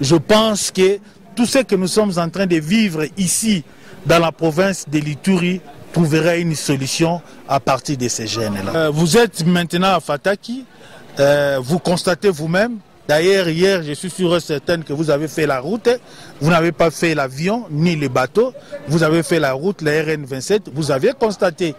Je pense que tout ce que nous sommes en train de vivre ici, dans la province de l'Ituri, trouvera une solution à partir de ces jeunes-là. Vous êtes maintenant à Fataki, vous constatez vous-même. D'ailleurs, hier, je suis sûr et certain que vous avez fait la route. Vous n'avez pas fait l'avion ni le bateau. Vous avez fait la route, la RN27. Vous avez constaté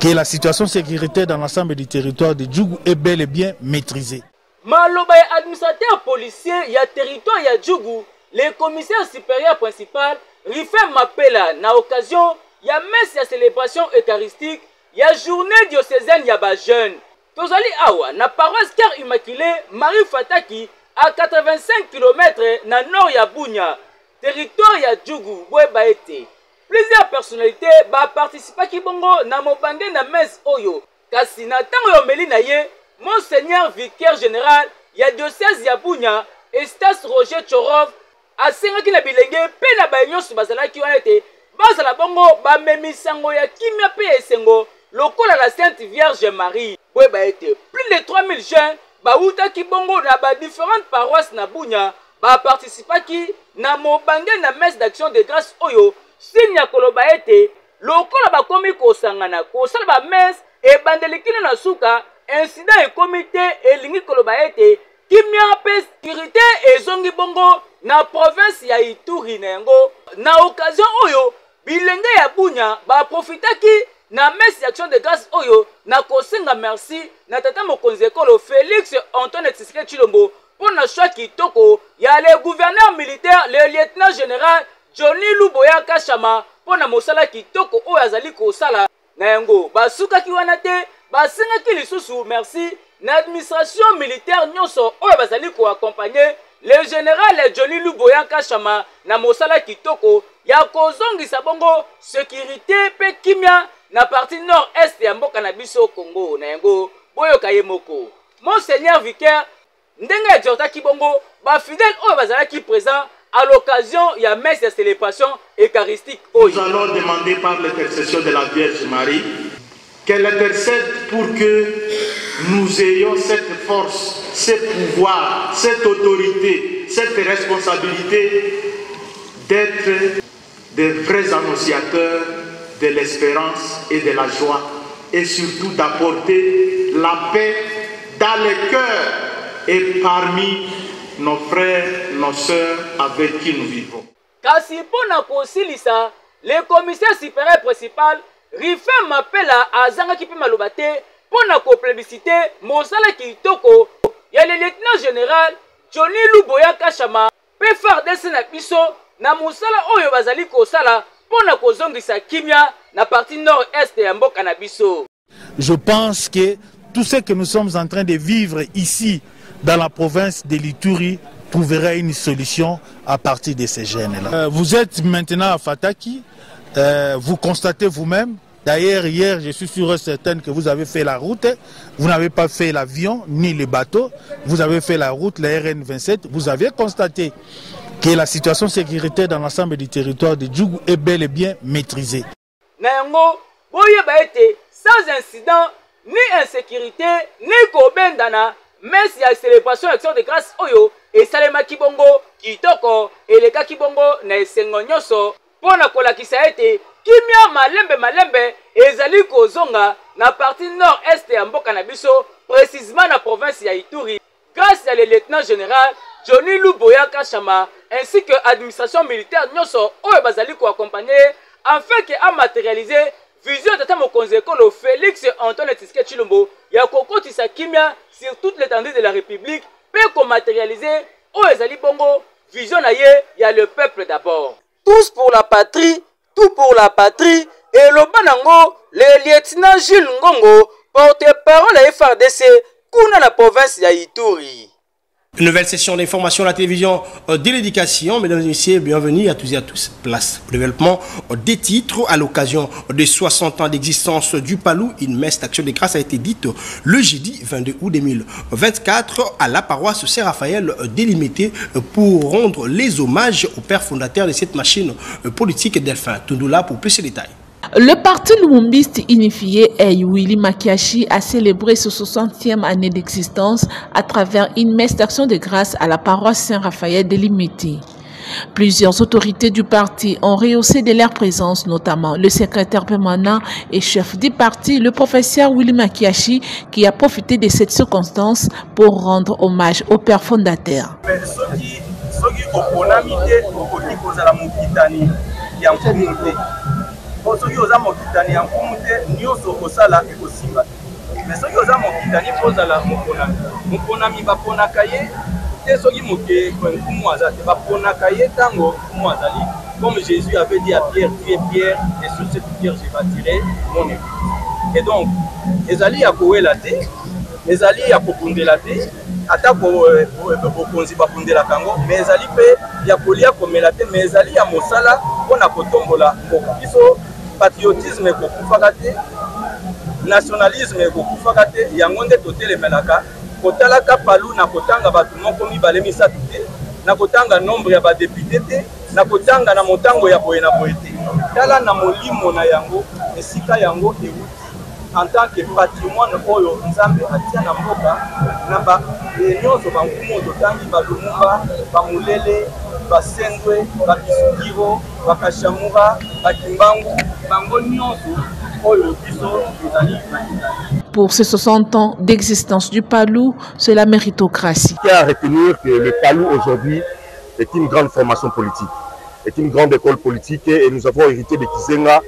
que la situation sécuritaire dans l'ensemble du territoire de Djougou est bel et bien maîtrisée. Maloba ya administrateur policier ya territoire ya Djougou, le commissaire supérieur principal Rifem Mapela na occasion ya messe ya célébration eucharistique ya journée diocésaine ya ba jeune. Tozali awa na paroisse Cœur Immaculé Marie Fataki à 85 km na nord ya Bunya, territoire ya Djougou boyeba ete. Plusieurs personnalités ba participa ki bongo na mobange na messe oyo. Kasi na tango yo meli na ye, Monseigneur vicaire général ya diocèse ya Bunya, Estas Roger Chorov, asengaki na bilenge pe na bayonso bazalaki wana ete bazala bongo bamemisango ya kimia pe esengo lokola la Sainte Vierge Marie. Boyeba ete plus de 3000 jeunes bautaki bongo na ba différentes paroisses na Bunya baparticipaki na mobange na messe d'action de grâce oyo signe ya koloba ete lokola bakomi kosangana kosala ba messe ebandelikina na suka incident ekomi te elingi koloba ete kimia pe sécurité ezongi bongo na province ya Ituri na yango. Na occasion oyo bilenge ya Bunya baprofitaki na messe d'action de grâce oyo na kosenga merci na tata mokonzi ekolo Félix Antoine Tshisekedi Tshilombo pour na choix kitoko ya le gouverneur militaire le lieutenant général Johnny Luboya Kashama pour na mosala kitoko oyo azali kosala na yango. Basukaki wana te basengaki lisusu merci na administration militaire nyonso oyo bazali ko accompagner le général Johnny Luboya Kashama na mosala kitoko ya kozongisa bongo sécurité pe kimia na partie nord-est ya mboka na biso Congo na yango. Boyoka ye moko Monseigneur vicaire ndenge exhortaki bongo ba fidèles oyo bazalaki présent à l'occasion ya messe de célébration eucharistique oyo. Nous allons demander par l'intercession de la Vierge Marie qu'elle intercède pour que nous ayons cette force, ce pouvoir, cette autorité, cette responsabilité d'être des vrais annonciateurs de l'espérance et de la joie et surtout d'apporter la paix dans les cœurs et parmi nos frères, nos sœurs avec qui nous vivons. Kasi pona kosilisa, le commissaire supérieur principal Rifem Mapela azangaki pe maloba te pona ko plébiscité mosala kitoko ya le lieutenant général Johnny Luboya Kashama pe FARDC na biso na mosala oyo bazali kosala pona kozongisa kimia na partie nord-est ya mboka na biso. Je pense que tout ce que nous sommes en train de vivre ici dans la province de l'Ituri trouvera une solution à partir de ces jeunes-là. Vous êtes maintenant à Fataki, vous constatez vous-même. D'ailleurs, hier, je suis sûr et certain que vous avez fait la route. Vous n'avez pas fait l'avion ni le bateau. Vous avez fait la route, la RN27. Vous avez constaté que la situation sécuritaire dans l'ensemble du territoire de Djougou est bel et bien maîtrisée. Nango, boyeba ete sans incident, ni insécurité, ni kobendana, mais si la célébration action de grâce oyo, et salema kibongo, kitoko, et les cas kibongo, na esengo nyoso, pona kolakisa ete, kimia malembe, ezali kozonga, na partie nord-est ya mboka na biso, précisément na province ya Ituri, grâce à le lieutenant général, Johnny Luboya Kashama, ainsi que l'administration militaire nyoso, oyo bazali ko accompagner, afin que a matérialiser vision tata mokonzi ekolo Félix Antoine Tshisekedi Tshilombo ya kokotisa kimia sur toute l'étendue de la République pe ko matérialiser oyo ezali bongo vision na ye ya le peuple d'abord. Tous pour la patrie, tout pour la patrie et le banango le lieutenant Jules Ngongo porte-parole à FARDC kuna la province ya Ituri. Une nouvelle session d'information à la télévision de l'éducation. Mesdames et messieurs, bienvenue à tous et à tous. Place au développement des titres à l'occasion des 60 ans d'existence du Palou. Une messe d'action de grâce a été dite le jeudi 22 août 2024 à la paroisse Saint-Raphaël délimitée pour rendre les hommages au père fondateur de cette machine politique, Delphin Tundula, pour plus de détails. Le parti lumumbiste unifié Willy Makiashi a célébré sa 60e année d'existence à travers une messe d'action de grâce à la paroisse Saint-Raphaël de Limité. Plusieurs autorités du parti ont rehaussé de leur présence, notamment le secrétaire permanent et chef du parti, le professeur Willy Makiashi, qui a profité de cette circonstance pour rendre hommage au père fondateur. soki oza mokitani ya nkumu te nyonso okosala ekosimba mais soki oza mokitani kozala moponami baponaka ye te soki moke nkumu aza te baponaka ye ntango nkumu azali comme Jésus avait dit à Pierre, tu es Pierre et sur cette pierre je bâtirai mon église. Et donc ezali ya kowela te ezali ya kopundela te ata bokonzi bapundelaka yango mais ezali mpe ya kolia komela te mais ezali ya mosala mpona kotombola mboka biso. Patriotisme ekokufaka te, nationalisme ekokufaka te, yango nde totelemelaka kotalaka palu na kotanga bato moko mibale misatu te, na kotanga nombre ya badepute te, na kotanga na motango ya boye na boye te. Tala na molimo na yango, esika yango euti en tant que patrimoine oyo nzambe atia na mboka na ba nyonso bankumu totangi balumumba, bamulele, basengwe, bakisukiro, bakashamura, bakimbangu, bango nyonso oyo biso ezali. Pour ces 60 ans d'existence du Palou, c'est la méritocratie. Il y a à retenir que le Palou aujourd'hui est une grande formation politique, est une grande école politique et nous avons hérité de Kizenga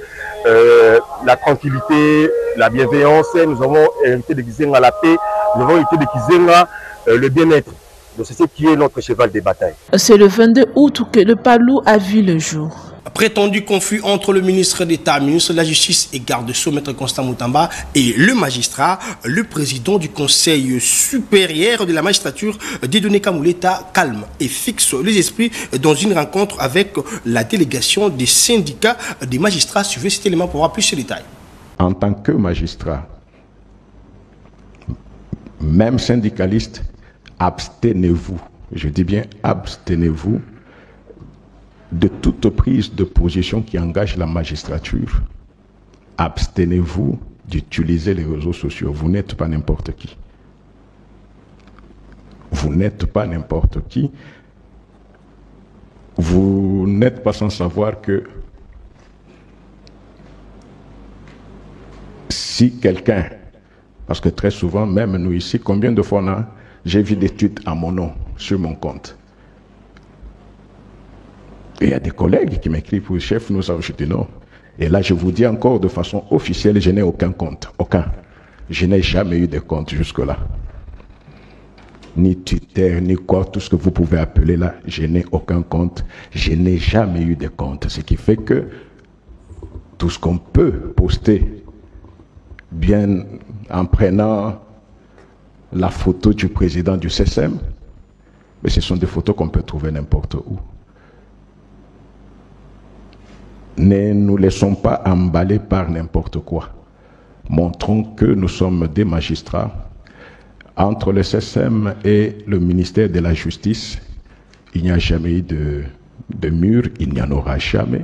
la tranquillité, la bienveillance, nous avons hérité de Kizenga la paix, nous avons hérité de Kizenga le bien-être. Donc c'est ce qui est notre cheval de bataille. C'est le 22 août que le Palou a vu le jour. Prétendu conflit entre le ministre d'État, ministre de la Justice et garde-sceau, Maître Constant Moutamba, et le magistrat, le président du Conseil supérieur de la magistrature, Dieudonné Kamouleta, calme et fixe les esprits dans une rencontre avec la délégation des syndicats des magistrats. Suivez cet élément pour avoir plus de détails. En tant que magistrat, même syndicaliste, abstenez-vous, je dis bien abstenez-vous de toute prise de position qui engage la magistrature. Abstenez-vous d'utiliser les réseaux sociaux. Vous n'êtes pas n'importe qui. Vous n'êtes pas n'importe qui. Vous n'êtes pas sans savoir que si quelqu'un, parce que très souvent, même nous ici, combien de fois j'ai vu des tweets à mon nom sur mon compte. Et il y a des collègues qui m'écrivent, le chef, nous avons jeté non. Et là, je vous dis encore de façon officielle, je n'ai aucun compte. Aucun. Je n'ai jamais eu de compte jusque-là. Ni Twitter, ni quoi, tout ce que vous pouvez appeler là, je n'ai aucun compte. Je n'ai jamais eu de compte. Ce qui fait que tout ce qu'on peut poster, bien en prenant la photo du président du CSM, mais ce sont des photos qu'on peut trouver n'importe où. Ne nous laissons pas emballer par n'importe quoi. Montrons que nous sommes des magistrats. Entre le CSM et le ministère de la Justice, il n'y a jamais eu de mur, il n'y en aura jamais.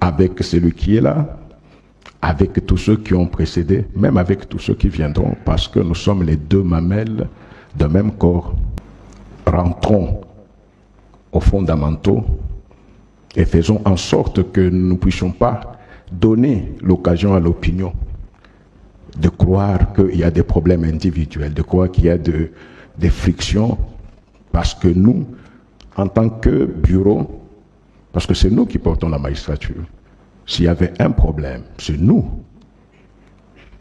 Avec celui qui est là, avec tous ceux qui ont précédé, même avec tous ceux qui viendront, parce que nous sommes les deux mamelles d'un même corps. Rentrons aux fondamentaux et faisons en sorte que nous ne puissions pas donner l'occasion à l'opinion de croire qu'il y a des problèmes individuels, de croire qu'il y a des frictions, parce que nous, en tant que bureau, parce que c'est nous qui portons la magistrature, s'il y avait un problème, c'est nous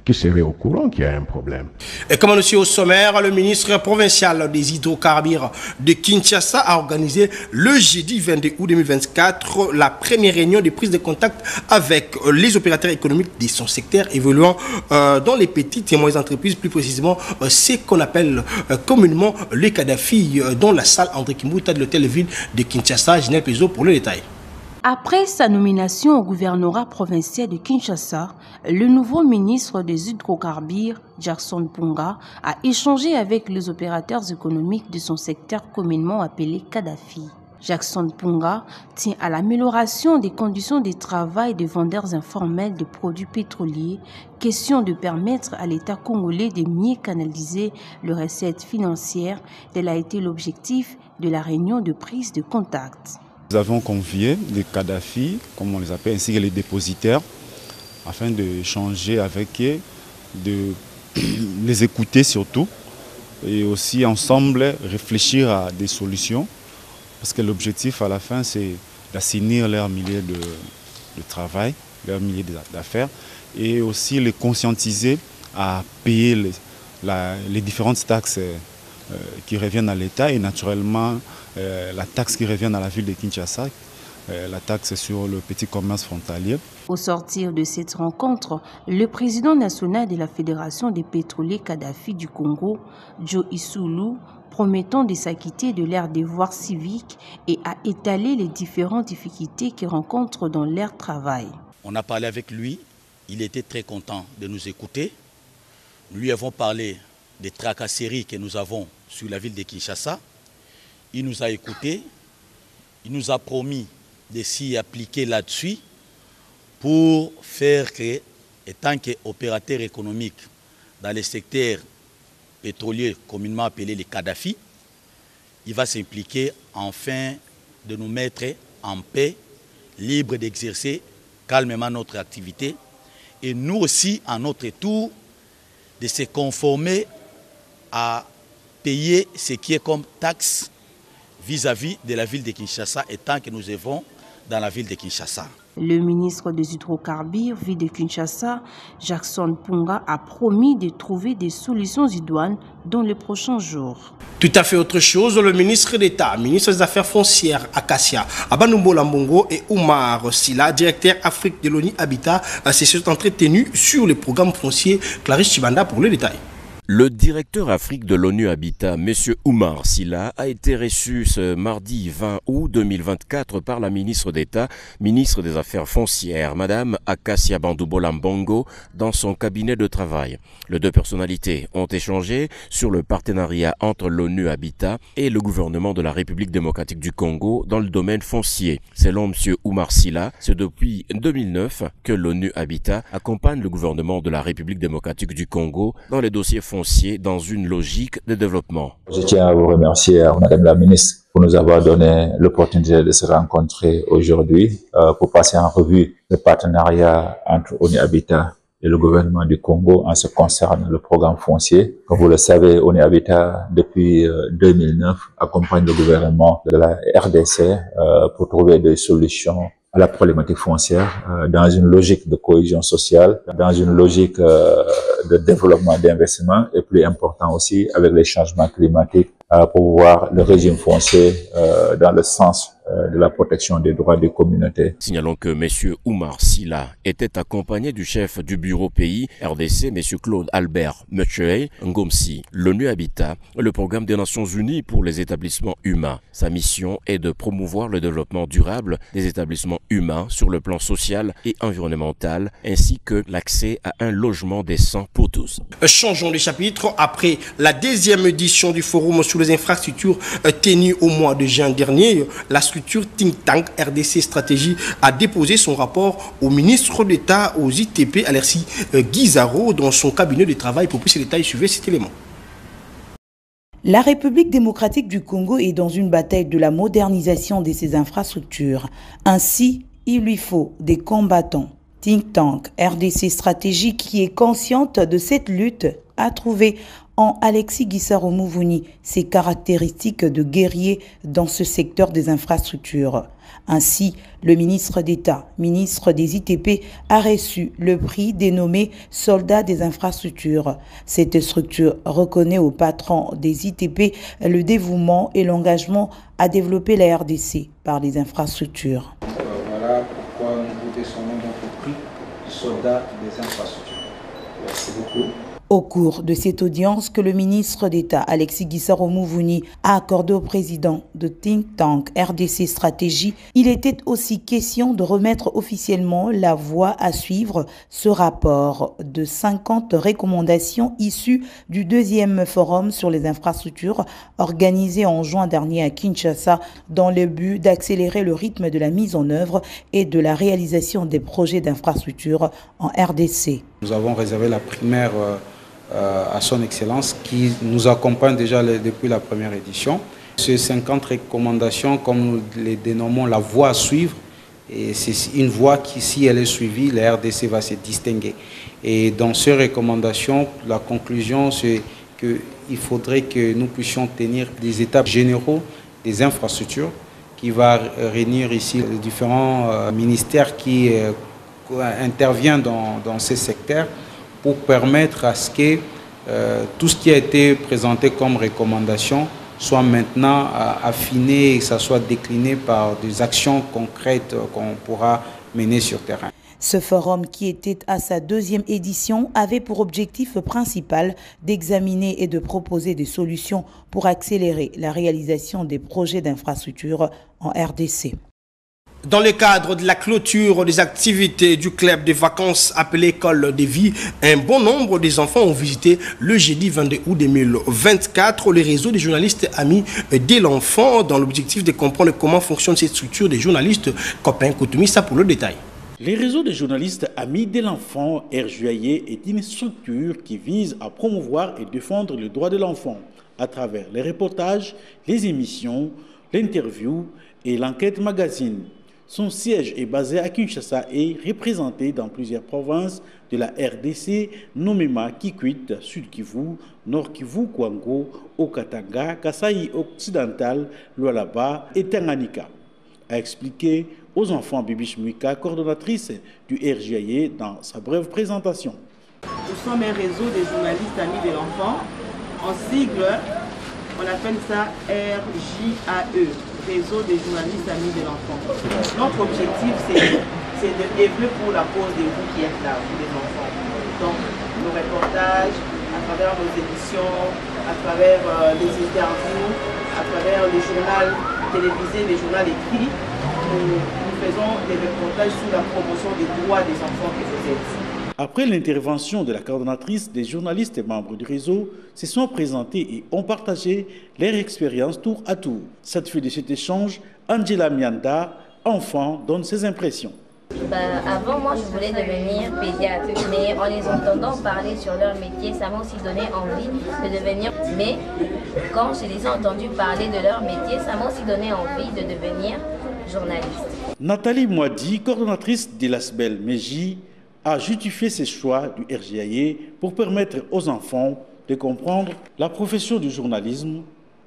qui serait au courant qu'il y a un problème. Et comme aussi au sommaire, le ministre provincial des hydrocarbures de Kinshasa a organisé le jeudi 22 août 2024 la première réunion de prise de contact avec les opérateurs économiques de son secteur évoluant dans les petites et moyennes entreprises, plus précisément ce qu'on appelle communément les Kadhafi, dans la salle André Kimbuta de l'hôtel-ville de Kinshasa. Ginel Pezo pour le détail. Après sa nomination au gouvernorat provincial de Kinshasa, le nouveau ministre des hydrocarbures, Jackson Punga, a échangé avec les opérateurs économiques de son secteur communément appelé Kadhafi. Jackson Punga tient à l'amélioration des conditions de travail des vendeurs informels de produits pétroliers, question de permettre à l'État congolais de mieux canaliser les recettes financières, tel a été l'objectif de la réunion de prise de contact. Nous avons convié les Kadhafi, comme on les appelle, ainsi que les dépositaires, afin d'échanger avec eux, de les écouter surtout, et aussi ensemble réfléchir à des solutions, parce que l'objectif à la fin c'est d'assainir leur milieu de travail, leur milieu d'affaires, et aussi les conscientiser à payer les différentes taxes qui reviennent à l'État et naturellement la taxe qui revient à la ville de Kinshasa, la taxe sur le petit commerce frontalier. Au sortir de cette rencontre, le président national de la Fédération des pétroliers Kadhafi du Congo, Joe Issoulou, promettant de s'acquitter de leurs devoirs civiques et à étaler les différentes difficultés qu'ils rencontrent dans leur travail. On a parlé avec lui, il était très content de nous écouter. Nous lui avons parlé des tracasseries que nous avons sur la ville de Kinshasa. Il nous a écoutés, il nous a promis de s'y appliquer là-dessus pour faire que, étant qu'opérateur économique dans les secteurs pétroliers communément appelés les Kadhafi, il va s'impliquer afin de nous mettre en paix, libres d'exercer calmement notre activité et nous aussi, à notre tour, de se conformer à payer ce qui est comme taxe vis-à-vis de la ville de Kinshasa, étant que nous œuvrons dans la ville de Kinshasa. Le ministre des Hydrocarbures, ville de Kinshasa, Jackson Punga, a promis de trouver des solutions idoines dans les prochains jours. Tout à fait autre chose, le ministre d'État, ministre des Affaires foncières, Acacia Abanumbola Mbongo et Oumar Silla, directeur Afrique de l'ONU Habitat, se sont entretenus sur le programme foncier. Clarisse Chibanda pour le détail. Le directeur Afrique de l'ONU Habitat, M. Oumar Silla, a été reçu ce mardi 20 août 2024 par la ministre d'État, ministre des Affaires foncières, Mme Acacia Bandoubola Mbongo, dans son cabinet de travail. Les deux personnalités ont échangé sur le partenariat entre l'ONU Habitat et le gouvernement de la République démocratique du Congo dans le domaine foncier. Selon M. Oumar Silla, c'est depuis 2009 que l'ONU Habitat accompagne le gouvernement de la République démocratique du Congo dans les dossiers fonciers dans une logique de développement. Je tiens à vous remercier, Madame la Ministre, pour nous avoir donné l'opportunité de se rencontrer aujourd'hui pour passer en revue le partenariat entre ONU Habitat et le gouvernement du Congo en ce qui concerne le programme foncier. Comme vous le savez, ONU Habitat, depuis 2009, accompagne le gouvernement de la RDC pour trouver des solutions à la problématique foncière dans une logique de cohésion sociale, dans une logique de développement d'investissement et plus important aussi avec les changements climatiques pour voir le régime foncier dans le sens de la protection des droits des communautés. Signalons que M. Oumar Silla était accompagné du chef du bureau pays RDC, M. Claude Albert Mechoué Ngomsi. L'ONU Habitat, le programme des Nations Unies pour les établissements humains. Sa mission est de promouvoir le développement durable des établissements humains sur le plan social et environnemental, ainsi que l'accès à un logement décent pour tous. Changeons de chapitre. Après la deuxième édition du forum sur les infrastructures tenue au mois de juin dernier, la structure Think Tank RDC Stratégie a déposé son rapport au ministre d'État aux ITP, Alexis Guizaro, dans son cabinet de travail. Pour plus de détails, suivez cet élément. La République démocratique du Congo est dans une bataille de la modernisation de ses infrastructures. Ainsi, il lui faut des combattants. Think Tank RDC Stratégie, qui est consciente de cette lutte, a trouvé en Alexis Guizaro Mouvouni ses caractéristiques de guerrier dans ce secteur des infrastructures. Ainsi, le ministre d'État, ministre des ITP, a reçu le prix dénommé Soldat des infrastructures. Cette structure reconnaît au patron des ITP le dévouement et l'engagement à développer la RDC par les infrastructures. Voilà pourquoi nous vous son nom dans le prix Soldat des infrastructures. Merci beaucoup. Au cours de cette audience que le ministre d'État Alexis Guissaro Mouvouni a accordé au président de Think Tank RDC Stratégie, il était aussi question de remettre officiellement la voie à suivre ce rapport de 50 recommandations issues du deuxième forum sur les infrastructures organisé en juin dernier à Kinshasa dans le but d'accélérer le rythme de la mise en œuvre et de la réalisation des projets d'infrastructures en RDC. Nous avons réservé la primaire à son Excellence qui nous accompagne déjà depuis la première édition. Ces 50 recommandations, comme nous les dénommons la voie à suivre, et c'est une voie qui, si elle est suivie, la RDC va se distinguer. Et dans ces recommandations, la conclusion, c'est qu'il faudrait que nous puissions tenir des états généraux des infrastructures qui va réunir ici les différents ministères qui interviennent dans ces secteurs pour permettre à ce que tout ce qui a été présenté comme recommandation soit maintenant affiné et que ça soit décliné par des actions concrètes qu'on pourra mener sur terrain. Ce forum, qui était à sa deuxième édition, avait pour objectif principal d'examiner et de proposer des solutions pour accélérer la réalisation des projets d'infrastructure en RDC. Dans le cadre de la clôture des activités du club de vacances appelé École de Vie, un bon nombre des enfants ont visité le jeudi 22 août 2024 les réseaux des journalistes amis de l'enfant dans l'objectif de comprendre comment fonctionne cette structure des journalistes. Copain Koutoumissa pour le détail. Les réseaux des journalistes amis de l'enfant, RJAE, est une structure qui vise à promouvoir et défendre les droits de l'enfant à travers les reportages, les émissions, l'interview et l'enquête magazine. Son siège est basé à Kinshasa et représenté dans plusieurs provinces de la RDC, nommément Kikwit, Sud Kivu, Nord Kivu, Kwango, Okatanga, Kasaï occidental, Lualaba et Tanganyika. A expliqué aux enfants Bibiche Mwika, coordonnatrice du RJAE, dans sa brève présentation. Nous sommes un réseau des journalistes amis de l'enfant. En sigle, on appelle ça RJAE, Réseau des journalistes amis de l'enfant. Notre objectif, c'est de œuvrer pour la cause de vous qui êtes là, vous les enfants. Donc, nos reportages, à travers nos émissions, à travers les interviews, à travers les journaux télévisés, les journaux écrits, nous faisons des reportages sur la promotion des droits des enfants que vous êtes. Après l'intervention de la coordonnatrice, des journalistes et membres du réseau se sont présentés et ont partagé leur expérience tour à tour. Satisfait de cet échange, Angela Mianda, enfant, donne ses impressions. Avant, moi, je voulais devenir pédiatre, mais en les entendant parler sur leur métier, ça m'a aussi donné envie de devenir. Mais quand je les ai entendus parler de leur métier, ça m'a aussi donné envie de devenir journaliste. Nathalie Moadi, coordonnatrice de l'ASBEL Meji, a justifié ses choix du RJAE pour permettre aux enfants de comprendre la profession du journalisme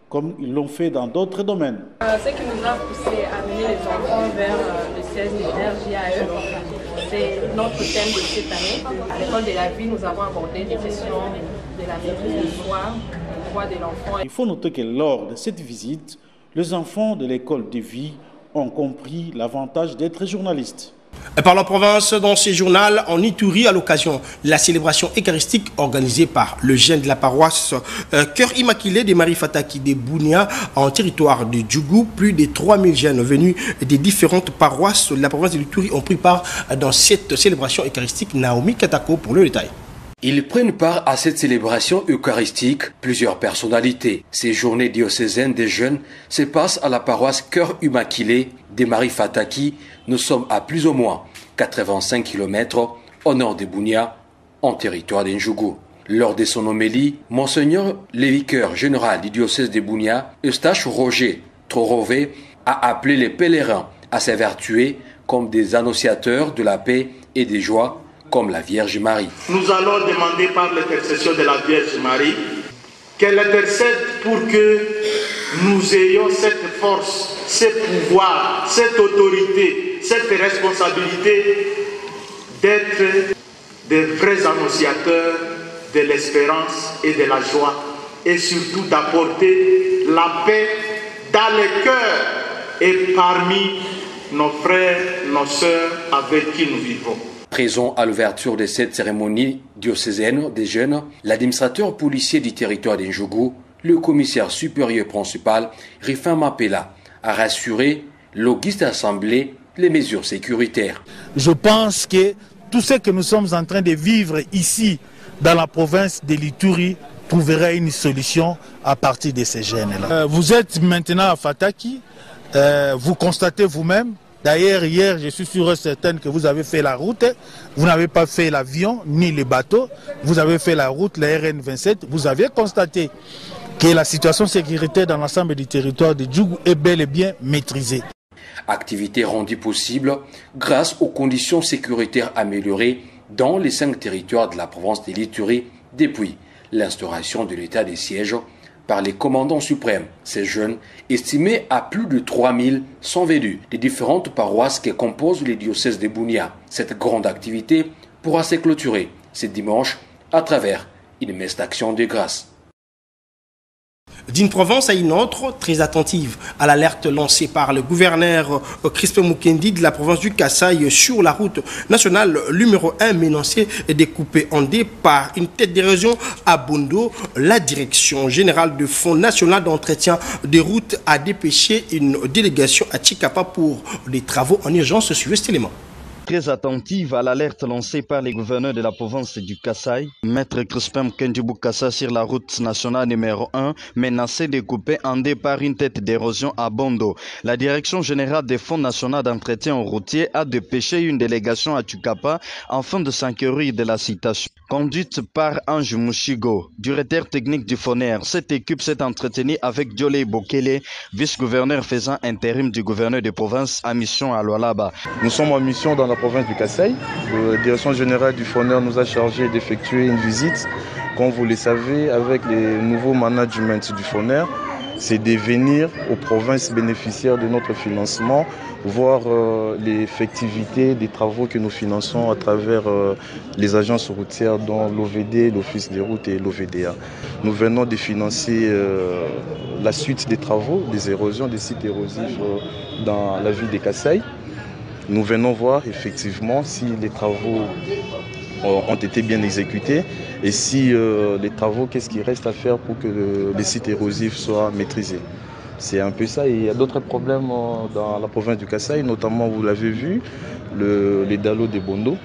comme ils l'ont fait dans d'autres domaines. Ce qui nous a poussé à amener les enfants vers le siège du RJAE, c'est notre thème de cette année. À l'école de la vie, nous avons abordé des questions de la maîtrise du soir, des droits de l'enfant. Il faut noter que lors de cette visite, les enfants de l'école de vie ont compris l'avantage d'être journalistes. Par la province, dans ce journal, en Ituri, à l'occasion de la célébration eucharistique organisée par le jeune de la paroisse Cœur Immaculé de Marie Fataki de Bounia, en territoire de Djougou, plus de 3000 jeunes venus des différentes paroisses de la province de l'Ituri ont pris part dans cette célébration eucharistique. Naomi Katako pour le détail. Ils prennent part à cette célébration eucharistique plusieurs personnalités. Ces journées diocésaines des jeunes se passent à la paroisse Cœur Immaculé de Marie Fataki. Nous sommes à plus ou moins 85 km au nord de Bounia, en territoire d'Ndjougou. Lors de son homélie, Monseigneur le vicaire général du diocèse de Bounia, Eustache Roger Trorové, a appelé les pèlerins à s'évertuer comme des annonciateurs de la paix et des joies, comme la Vierge Marie. Nous allons demander par l'intercession de la Vierge Marie qu'elle intercède pour que nous ayons cette force, ce pouvoir, cette autorité, cette responsabilité d'être des vrais annonciateurs de l'espérance et de la joie et surtout d'apporter la paix dans les cœurs et parmi nos frères, nos sœurs avec qui nous vivons. Présent à l'ouverture de cette cérémonie diocésaine des jeunes, l'administrateur policier du territoire d'Njougou, le commissaire supérieur principal, Rifin Mapela, a rassuré l'Auguste Assemblée les mesures sécuritaires. Je pense que tout ce que nous sommes en train de vivre ici, dans la province de l'Ituri, trouvera une solution à partir de ces jeunes-là. Vous êtes maintenant à Fataki, vous constatez vous-même. D'ailleurs, hier, je suis sûr et certain que vous avez fait la route. Vous n'avez pas fait l'avion ni les bateaux. Vous avez fait la route, la RN27. Vous avez constaté que la situation sécuritaire dans l'ensemble du territoire de Djougou est bel et bien maîtrisée. Activité rendue possible grâce aux conditions sécuritaires améliorées dans les 5 territoires de la province de l'Ituri depuis l'instauration de l'état de siège par les commandants suprêmes. Ces jeunes, estimés à plus de 3000, sont venus des différentes paroisses qui composent le diocèse de Bunia. Cette grande activité pourra se clôturer ce dimanche à travers une messe d'action de grâce. D'une province à une autre, très attentive à l'alerte lancée par le gouverneur Crispin Mukendi de la province du Kasaï sur la route nationale numéro 1 menacée et découpée en deux par une tête d'érosion à Bondo. La direction générale du Fonds national d'entretien des routes a dépêché une délégation à Chikapa pour des travaux en urgence sur cet élément. Très attentive à l'alerte lancée par les gouverneurs de la province du Kasaï, Maître Crispin Mukendi Bukassa sur la route nationale numéro 1, menacée de couper en deux par une tête d'érosion à Bondo. La direction générale des fonds nationaux d'entretien routier a dépêché une délégation à Chukapa afin de s'enquérir de la citation. Conduite par Ange Mouchigo, directeur technique du FONER, cette équipe s'est entretenue avec Diolé Bokele, vice-gouverneur faisant intérim du gouverneur de province à mission à Lualaba. Nous sommes en mission dans la province du Kasaï. La direction générale du FONER nous a chargé d'effectuer une visite. Comme vous le savez, avec les nouveaux management du FONER, c'est de venir aux provinces bénéficiaires de notre financement, voir l'effectivité des travaux que nous finançons à travers les agences routières dont l'OVD, l'Office des routes et l'OVDA. Nous venons de financer la suite des travaux, des érosions, des sites érosifs dans la ville de Kasaï. Nous venons voir effectivement si les travaux ont été bien exécutés et si les travaux, qu'est-ce qu'il reste à faire pour que les sites érosifs soient maîtrisés. C'est un peu ça. Et il y a d'autres problèmes dans la province du Kasaï, notamment, vous l'avez vu, les dalos de Bondo,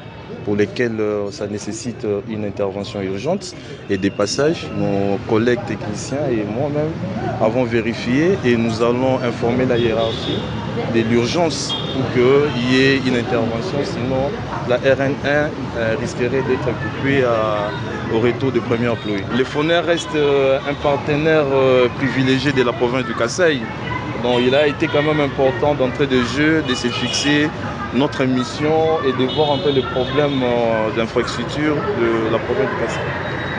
pour lesquels ça nécessite une intervention urgente et des passages. Nos collègues techniciens et moi-même avons vérifié et nous allons informer la hiérarchie de l'urgence pour qu'il y ait une intervention, sinon la RN1 risquerait d'être coupée au retour de premier employé. Le FONER reste un partenaire privilégié de la province du Kasaï. Donc il a été quand même important d'entrer de jeu, de se fixer notre mission et de voir un peu les problèmes d'infrastructure de la province du Kasaï.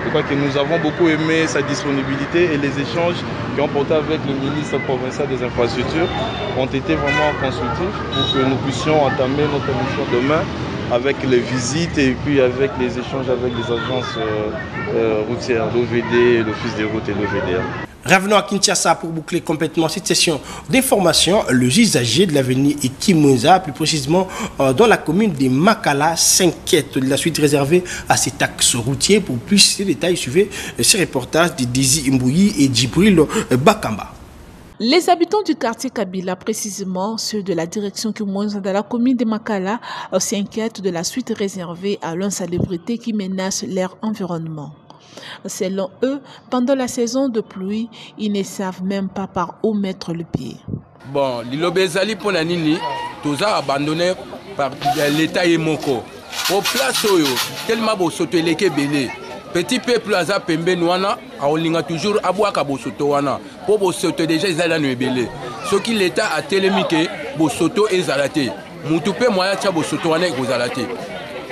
Je crois que nous avons beaucoup aimé sa disponibilité et les échanges qui ont porté avec le ministre provincial des infrastructures ont été vraiment constructifs pour que nous puissions entamer notre mission demain avec les visites et puis avec les échanges avec les agences routières, l'OVD, l'Office des routes et l'OVDA. Revenons à Kinshasa pour boucler complètement cette session d'information. Le juge âgé de l'avenue Kimouza, plus précisément dans la commune de Makala, s'inquiète de la suite réservée à cet axe routier. Pour plus de détails, suivez ces reportages de Desi Mbouyi et Djibril Bakamba. Les habitants du quartier Kabila, précisément ceux de la direction Kimouza dans la commune de Makala, s'inquiètent de la suite réservée à l'insalubrité qui menace leur environnement. Selon eux, pendant la saison de pluie, ils ne savent même pas par où mettre le pied. Bon, l'Ilobezali pour la Nini, tout ça abandonné par l'État et Moko. Au place, tellement beau sauter les Kébélés. Petit peuple à Pembe Nouana, on a toujours à boire à Bosotoana. Pour sauter déjà, ils allaient nous belé. Ce qui l'État a télémiqué, Bosoto et Zalaté. Moutoupe moyen de Bosotoana et Gozalaté.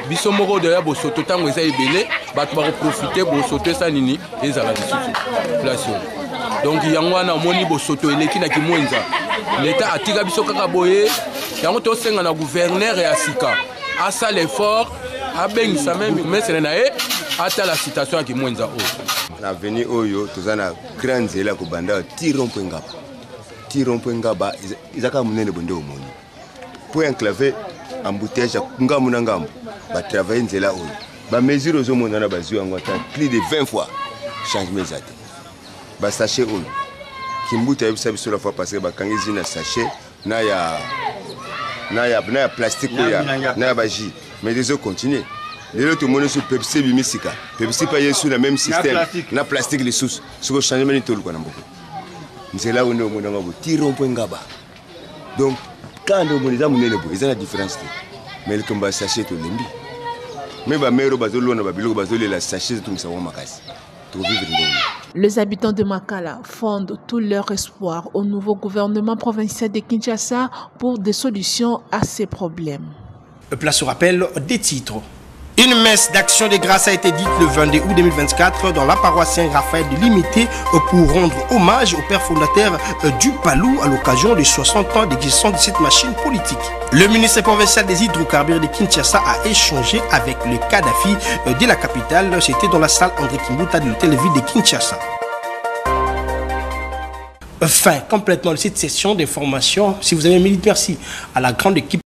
Bisomoro de la Bosoto, tant que vous avez belé, va profiter de Bosoto Sanini et Zalaté. Donc, il y a un moni Bosoto et l'équipe qui mouinza. L'État a tiré Bisoka Kaboye, il y a un gouverneur et Asika. À ça l'effort, à Ben Samem, mais c'est à la situation qui mouinza. L'avenir Oyo, tout ça, la grande zéla Kubanda, Tiron Pengaba. Tiron Pengaba, ils ont amené le bonde au monde. Pour enclaver, embouteillage, Ngamunangam. va travailler nzela oyo. Ba mesure aux hommes na bazu en plus de 20 fois changement zate. Ba sachet oyo. Kimbuta yebisa biso la fois passée ba kangizi na sachet na ya plastique oya na ya baji. Mais les autres continuent. Les autres monde sur Pepsi bimisika. Pepsi pas sur le même système. Na plastique les sous. Ce que changement ni tolu kwa mboko. Nzela oyo mo na ngabo tiron point ngaba. Donc quand on les a monnaie ils ont la différence. Mais le combat sachet to lembi. Les habitants de Makala fondent tout leur espoir au nouveau gouvernement provincial de Kinshasa pour des solutions à ces problèmes. Place au rappel des titres. Une messe d'action de grâce a été dite le 22 août 2024 dans la paroisse Saint-Raphaël de Limité pour rendre hommage au père fondateur du Palou à l'occasion des 60 ans d'existence de cette machine politique. Le ministre provincial des hydrocarbures de Kinshasa a échangé avec le Kadhafi de la capitale. C'était dans la salle André Kimbuta de l'hôtel de ville de Kinshasa. Fin complètement de cette session d'information. Si vous avez mérité, merci à la grande équipe